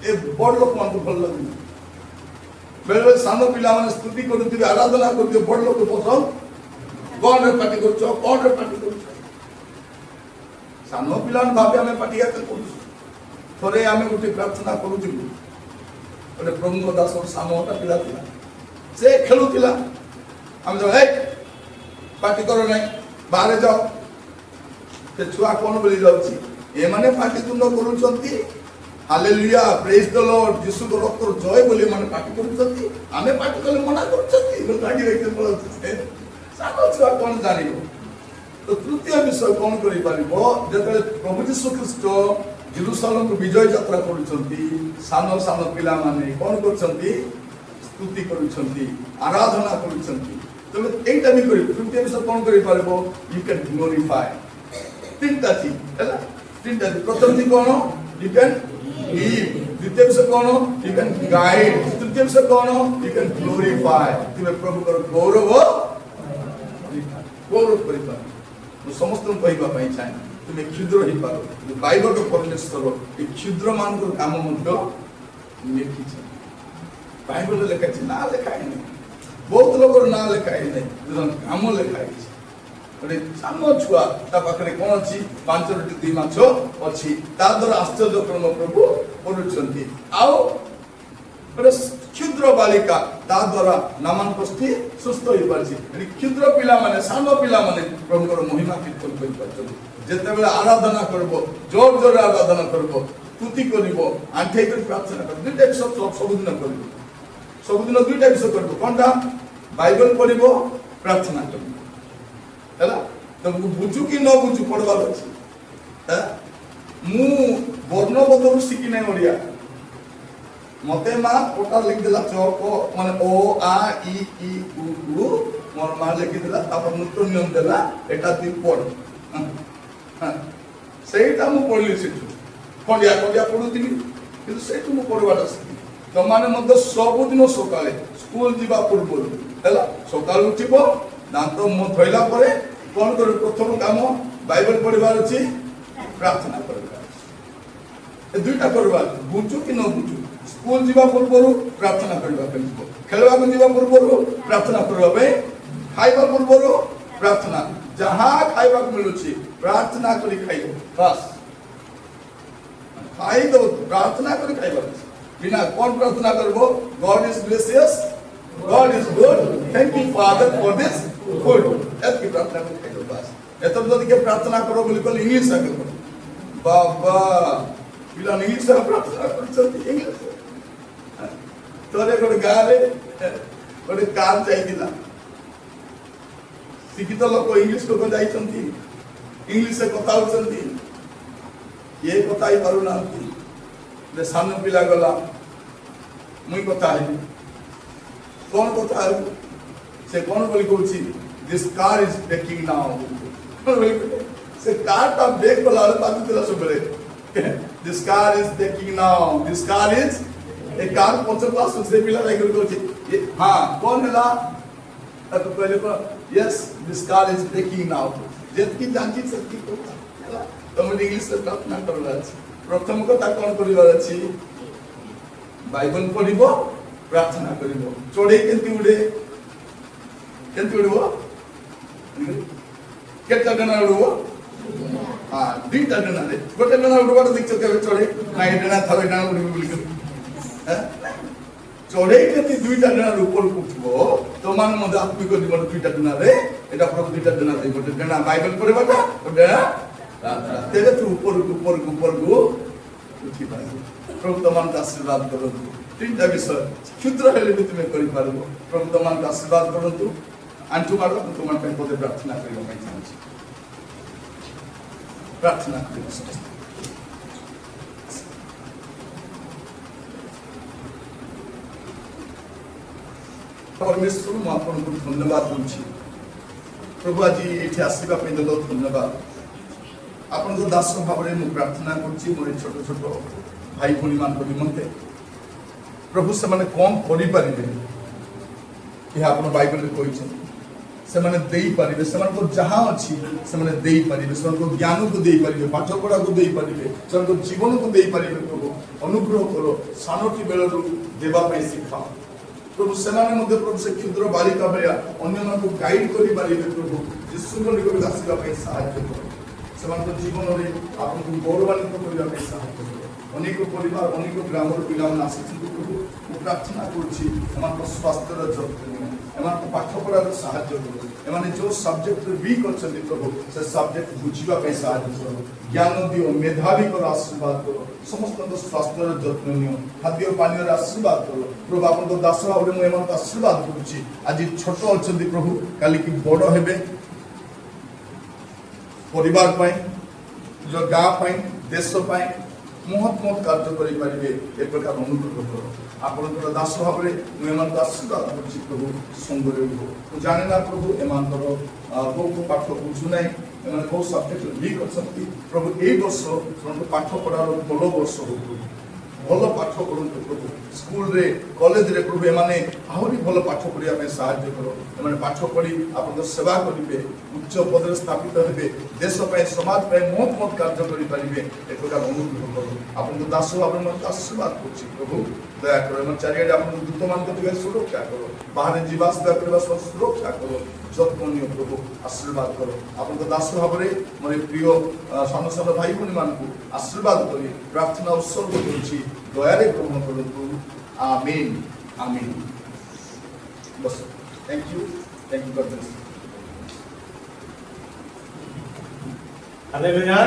ଏ ବଡ ଲୋକମାନଙ୍କୁ ଭଲ ଲାଗୁନି। ବେଳେବେଳେ ସାନ ପିଲାମାନେ ସ୍ତୁତି କରୁଥିବେ, ଆରାଧନା କରୁଥିବେ, ବଡ ଲୋକ ପସନ୍ଦ କଣରେ ପାଟି କରୁଛ, କଣରେ ପାଟି କରୁଛ। ସାନ ପିଲାମାନେ ଭାବେ ଆମେ ପାଟି ଆକା କରୁଛୁ। ଥରେ ଆମେ ଗୋଟେ ପ୍ରାର୍ଥନା କରୁଥିଲୁ, ଗୋଟେ ପ୍ରଭୁଙ୍କ ଦାସର ସାମଟା ପିଲା ଥିଲା, ସେ ଖେଳୁଥିଲା। ଆମେ ଯାଉ ପାଟି କର ନାହିଁ, ବାହାରେ ଯାଅ। ସେ ଛୁଆ କଣ ବୋଲି ଯାଉଛି, ଏମାନେ ପାଟିତୁଣ୍ଡ କରୁଛନ୍ତି, ହାଲେଲୁୟା ପ୍ରେଜ୍ ଦ ଲର୍ଡ, ଯୀଶୁଙ୍କ ରକ୍ତର ଜୟ ବୋଲି ଏମାନେ ପାଟି କରୁଛନ୍ତି, ଆମେ ପାଟି କଲେ ମନା କରୁଛନ୍ତି। ସାନ ଛୁଆ କଣ ଜାଣିବ? ତ ତୃତୀୟ ବିଷୟ କଣ କରିପାରିବ? ଯେତେବେଳେ ପ୍ରଭୁ ଯୀଶୁ ଖ୍ରୀଷ୍ଟ ଜେରୁସାଲେମକୁ ବିଜୟ ଯାତ୍ରା କରୁଛନ୍ତି, ସାନ ପିଲାମାନେ କଣ କରୁଛନ୍ତି? ସ୍ତୁତି କରୁଛନ୍ତି, ଆରାଧନା କରୁଛନ୍ତି। ତେଣୁ ଏଇଟା ବି କରିବ। ତୃତୀୟ ବିଷୟ କଣ କରିପାରିବ? You can glorify. ତିନିଟା ଥିଙ୍ଗ ହେଲା, ତିନିଟା। ପ୍ରଥମ ଥିଙ୍ଗ କଣ? You can give. ଦ୍ୱିତୀୟ ବିଷୟ କଣ? You can guide. ତୃତୀୟ ବିଷୟ କଣ? You can glorify. ତୁମେ ପ୍ରଭୁଙ୍କର ଗୌରବ କରିପାର। ମୁଁ ସମସ୍ତଙ୍କୁ କହିବା ପାଇଁ ଚାହେଁ, ତୁମେ କ୍ଷୁଦ୍ର ହେଇପାର। ବାଇବଲର ପରମେଶ୍ୱର ଏ କ୍ଷୁଦ୍ର ମାନଙ୍କର କାମ ମଧ୍ୟ ଲେଖିଛି। ବାଇବଲରେ ଲେଖା ହେଇଛି, ନାଁ ଲେଖା ହେଇନି। ବହୁତ ଲୋକର ନାଁ ଲେଖା ହେଇନାହିଁ, କାମ ଲେଖା ହେଇଛି। ଗୋଟେ ସାନ ଛୁଆ, ତା ପାଖରେ କଣ ଅଛି? 5ଟି 2 ମାଛ ଅଛି। ତା ଦ୍ୱାରା ଆଶ୍ଚର୍ଯ୍ୟକ୍ରମ ପ୍ରଭୁ କରୁଛନ୍ତି। ଆଉ ଗୋଟେ କ୍ଷୁଦ୍ର ବାଳିକା, ତା ଦ୍ୱାରା ନାମାନ କୁଷ୍ଟି ସୁସ୍ଥ ହେଇପାରିଛି। କ୍ଷୁଦ୍ର ପିଲାମାନେ, ସାନ ପିଲାମାନେ ପ୍ରଭୁଙ୍କର ମହିମା କୀର୍ତ୍ତନ କରିପାରୁଛନ୍ତି। ଯେତେବେଳେ ଆରାଧନା କରିବ, ଜୋରରେ ଆରାଧନା କରିବ, ସ୍ତୁତି କରିବ, ଆଣ୍ଠେଇ କରି ପ୍ରାର୍ଥନା କରିବ। ଦୁଇଟା ବିଷୟ ସବୁଦିନ କରିବ। ସବୁଦିନ ଦୁଇଟା ବିଷୟ କରିବ। କଣଟା? ବାଇବଲ ପଢିବ, ପ୍ରାର୍ଥନା କରିବ। ହେଲା, ତମକୁ ବୁଝୁ କି ନ ବୁଝୁ ପଢବାର ଅଛି। ମୁଁ ବର୍ଣ୍ଣବୋଧରୁ ଶିଖି ନାହିଁ ଓଡ଼ିଆ। ମତେ ମା ପୋଟା ଲେଖିଦେଲା ଚକ ମାନେ ଓ ଆ ଇ ଇ ଉ ଉ, ମୋର ମା ଲେଖିଦେଲା, ତାପରେ ନୃତ୍ୟ ନିୟମ ଦେଲା, ଏଟା ତୁଇ ପଢ। ସେଇଟା ମୁଁ ପଢିଲି ସେଠୁ। ଖଣ୍ଡିଆ ପଢୁଥିଲି, କିନ୍ତୁ ସେଇଠୁ ମୁଁ ପଢିବାଟା ଶିଖିଲି। ତମାନେ ମଧ୍ୟ ସବୁଦିନ ସକାଳେ ସ୍କୁଲ ଯିବା ପୂର୍ବରୁ ହେଲା, ସକାଳୁ ଉଠିବ, ଦାନ୍ତ ମୁହଁ ଧୋଇଲା ପରେ କଣ କରିବ? ପ୍ରଥମ କାମ ବାଇବଲ ପଢିବାର ଅଛି, ପ୍ରାର୍ଥନା କରିବା। ଏ ଦୁଇଟା କରିବା, ବୁଝୁ କି ନ ବୁଝୁ, ସ୍କୁଲ ଯିବା ପୂର୍ବରୁ ପ୍ରାର୍ଥନା କରିବା ପାଇଁ ଯିବ, ଖେଳିବାକୁ ଯିବା ପୂର୍ବରୁ ପ୍ରାର୍ଥନା କରିବା ପାଇଁ, ଖାଇବା ପୂର୍ବରୁ ପ୍ରାର୍ଥନା, ଯାହା ଖାଇବାକୁ ମିଳୁଛି ପ୍ରାର୍ଥନା କରି ଖାଇବ, ବାସ୍ ଖାଇଦବ, ପ୍ରାର୍ଥନା କରି ଖାଇବା। ବିନା କଣ ପ୍ରାର୍ଥନା କରିବ? God is gracious, God is good, thank you Father for this food, ଏତିକି ପ୍ରାର୍ଥନା କରି ଖାଇଦବ, ବାସ୍। ଏଥର ଯଦି କିଏ ପ୍ରାର୍ଥନା କର ବୋଲି କହିଲେ ଇଂଲିଶ ଆଗେ କର, ବାବା ପିଲାମାନେ ଇଂଲିଶ ପ୍ରାର୍ଥନା କରୁଛନ୍ତି, ଇଂଲିଶ। ଥରେ ଗୋଟେ ଗାଁରେ ଗୋଟେ କାର ଯାଇଥିଲା, ଶିକ୍ଷିତ ଲୋକ ଇଂଲିଶ ଲୋକ ଯାଇଛନ୍ତି, ଇଂଲିଶରେ କଥା ହଉଛନ୍ତି, କିଏ କଥା ହେଇ ପାରୁନାହାନ୍ତି। ସାନ ପିଲା ଗଲା, ମୁଇଁ କଥା ହେବି, କଣ କଥା ହେବୁ? ସେ କଣ ବୋଲି କହୁଛି, this car is breaking now. ସେ କାରଟା ବ୍ରେକ୍ କଲା ବେଳେ ବାଜୁଥିଲା ସବୁବେଳେ, this car is breaking now, this car is, ଏ କାର ପଛକୁ ଆସୁ, ସେ ପିଲା ଯାଇକି କହୁଛି ହଁ କଣ ହେଲା? ତାକୁ କହିଲେ କଣ, yes this car is breaking now. ଯେତିକି ଜାଣିଛି ସେତିକି କଥା ହେଲା। ତମେ ଇଂଲିଶରେ ପ୍ରାର୍ଥନା କରିବାର ଅଛି। ପ୍ରଥମ କଥା କଣ କରିବାର ଅଛି? ବାଇବଲ ପଢିବ, ପ୍ରାର୍ଥନା କରିବ। ଚଢେଇ କେମିତି ଉଡେ? କେମିତି ଉଡିବ? କେତେଟା ଡେଣା ଉଡିବ? ହଁ, ଦୁଇଟା ଡେଣାରେ। ଗୋଟେ ଡେଣା ଉଡିବାର ଦେଖିଛ କେବେ ଚଢେଇ? ନାଇଁ ଡେଣା ଥରେ ଡେଣା ଉଡିବ ବୋଲି ଚଢେଇ କେମିତି ଦୁଇଟା ଡେଣାରେ ଉପରକୁ ଉଠିବ, ତମାନେ ମଧ୍ୟ ଆତ୍ମିକ ଜୀବନ ଦୁଇଟା ଡେଣାରେ, ଏଟା ପ୍ରଭୁ ଦୁଇଟା ଡେଣା ଦେଇ, ଗୋଟେ ଡେଣା ବାଇବଲ ପଢିବାଟା, ଗୋଟେ ଡେଣା ତେବେ ତୁ ଉପରକୁ ଉପରକୁ ଉପରକୁ ଉଠିପାରିବୁ। ପ୍ରଭୁ ତମାନଙ୍କୁ ଆଶୀର୍ବାଦ କରନ୍ତୁ। ତିନିଟା ବିଷୟ କ୍ଷୁଦ୍ର ହେଲେ ବି ତୁମେ କରିପାରିବ। ପ୍ରଭୁ ତମାନଙ୍କୁ ଆଶୀର୍ବାଦ କରନ୍ତୁ। ଆଣ୍ଠୁ ମାଡ଼, ମୁଁ ତୁମ ପାଇଁ ପଦେ ପ୍ରାର୍ଥନା କରିବା ପାଇଁ ଚାହୁଁଛି। ପ୍ରାର୍ଥନା କରିବା ସମସ୍ତେ। ପରମେଶ୍ୱର, ମୁଁ ଆପଣଙ୍କୁ ଧନ୍ୟବାଦ ଦଉଛି। ପ୍ରଭୁ ଆଜି ଏଠି ଆସିବା ପାଇଁ ଦେଲ ଧନ୍ୟବାଦ। ଆପଣଙ୍କ ଦାସ ଭାବରେ ମୁଁ ପ୍ରାର୍ଥନା କରୁଛି ମୋର ଛୋଟ ଛୋଟ ଭାଇ ଭଉଣୀମାନଙ୍କ ନିମନ୍ତେ। ପ୍ରଭୁ ସେମାନେ କଣ କରିପାରିବେ ଏହା ଆପଣ ବାଇବଲରେ କହିଛନ୍ତି। ସେମାନେ ଦେଇପାରିବେ, ସେମାନଙ୍କ ଯାହା ଅଛି ସେମାନେ ଦେଇପାରିବେ, ସେମାନଙ୍କ ଜ୍ଞାନକୁ ଦେଇପାରିବେ, ପାଠ ପଢ଼ାକୁ ଦେଇପାରିବେ, ସେମାନଙ୍କ ଜୀବନକୁ ଦେଇପାରିବେ। ପ୍ରଭୁ ଅନୁଗ୍ରହ କର, ସାନଟି ବେଳରୁ ଦେବା ପାଇଁ ଶିଖାଅ। ପ୍ରଭୁ ସେମାନେ ମଧ୍ୟ ପ୍ରଭୁ ସେ କ୍ଷୁଦ୍ର ବାଳିକା ଭଳିଆ ଅନ୍ୟମାନଙ୍କୁ ଗାଇଡ କରିପାରିବେ। ପ୍ରଭୁ ଯୀଶୁଙ୍କ ନିକଟକୁ ଆସିବା ପାଇଁ ସାହାଯ୍ୟ କର। ସେମାନଙ୍କ ଜୀବନରେ ଆପଣଙ୍କୁ ଗୌରବାନ୍ୱିତ କରିବା ପାଇଁ ସାହାଯ୍ୟ କର। ଅନେକ ପରିବାର, ଅନେକ ଗ୍ରାମର ପିଲାମାନେ ଆସିଛନ୍ତି। ପ୍ରଭୁ ମୁଁ ପ୍ରାର୍ଥନା କରୁଛି ଏମାନଙ୍କ ସ୍ୱାସ୍ଥ୍ୟର ଯତ୍ନ ନିଅ, ଏମାନଙ୍କ ପାଠ ପଢ଼ାର ସାହାଯ୍ୟ କର। ଏମାନେ ଯେଉଁ ସବଜେକ୍ଟରେ ୱିକ୍ ଅଛନ୍ତି ପ୍ରଭୁ ସେ ସବଜେକ୍ଟ ବୁଝିବା ପାଇଁ ସାହାଯ୍ୟ କର। ଜ୍ଞାନ ଦିଅ, ମେଧାବୀ କର, ଆଶୀର୍ବାଦ କର। ସମସ୍ତଙ୍କ ସ୍ୱାସ୍ଥ୍ୟର ଯତ୍ନ ନିଅ, ଖାଦ୍ୟ ପାନୀୟର ଆଶୀର୍ବାଦ କର। ପ୍ରଭୁ ଆପଣଙ୍କ ଦାସ ଭାବରେ ମୁଁ ଏମାନଙ୍କୁ ଆଶୀର୍ବାଦ କରୁଛି। ଆଜି ଛୋଟ ଅଛନ୍ତି ପ୍ରଭୁ, କାଲିକି ବଡ଼ ହେବେ। ପରିବାର ପାଇଁ, ନିଜ ଗାଁ ପାଇଁ, ଦେଶ ପାଇଁ ମହତ୍ କାର୍ଯ୍ୟ କରିପାରିବେ। ଏ ପ୍ରକାର ଅନୁଗ୍ରହ କର। ଆପଣଙ୍କର ଦାସ ଭାବରେ ମୁଁ ଏମାନଙ୍କୁ ଆଶୀର୍ବାଦ କରୁଛି। ପ୍ରଭୁ ସଙ୍ଗରେ ରୁହ। ମୁଁ ଜାଣେ ନା ପ୍ରଭୁ ଏମାନଙ୍କର କୋଉ ପାଠ ବୁଝୁନାହିଁ, ଏମାନେ କୋଉ ସବଜେକ୍ଟରେ ୱିକ୍ ଅଛନ୍ତି। ପ୍ରଭୁ ଏଇ ବର୍ଷ ସେମାନଙ୍କୁ ପାଠ ପଢ଼ାର ଭଲ ବର୍ଷ ହଉ, ଭଲ ପାଠ ପଢ଼ନ୍ତୁ ପ୍ରଭୁ। ସ୍କୁଲରେ, କଲେଜରେ ପ୍ରଭୁ ଏମାନେ ଆହୁରି ଭଲ ପାଠ ପଢ଼ିବା ପାଇଁ ସାହାଯ୍ୟ କର। ଏମାନେ ପାଠ ପଢ଼ି ଆପଣଙ୍କ ସେବା କରିବେ, ଉଚ୍ଚ ପଦରେ ସ୍ଥାପିତ ହେବେ, ଦେଶ ପାଇଁ, ସମାଜ ପାଇଁ ମହତ୍ କାର୍ଯ୍ୟ କରିପାରିବେ। ଏ ପ୍ରକାର ଅନୁଗ୍ରହ କର। ଆପଣଙ୍କ ଦାସ ଭାବରେ ମୋତେ ଆଶୀର୍ବାଦ କରୁଛି ପ୍ରଭୁ। ଦୟା କର, ଏବଂ ଚାରିଆଡ଼େ ଆପଣଙ୍କ ଦୂତମାନଙ୍କ ଦିଗରେ ସୁରକ୍ଷା କର। ବାହାରେ ଯିବା ଆସିବା କରିବା ସୁରକ୍ଷା କର, ଯତ୍ନ ନିଅ ପ୍ରଭୁ, ଆଶୀର୍ବାଦ କର। ଆପଣଙ୍କ ଦାସ ଭାବରେ ମୋର ପ୍ରିୟ ସାନ ସାନ ଭାଇ ଭଉଣୀମାନଙ୍କୁ ଆଶୀର୍ବାଦ କରି ପ୍ରାର୍ଥନା ଉତ୍ସର୍ଗ କରୁଛି। ଦୟାରେ ଗ୍ରହଣ କରନ୍ତୁ। Amen, amen. ବସ। Thank you, thank you God bless. Hallelujah.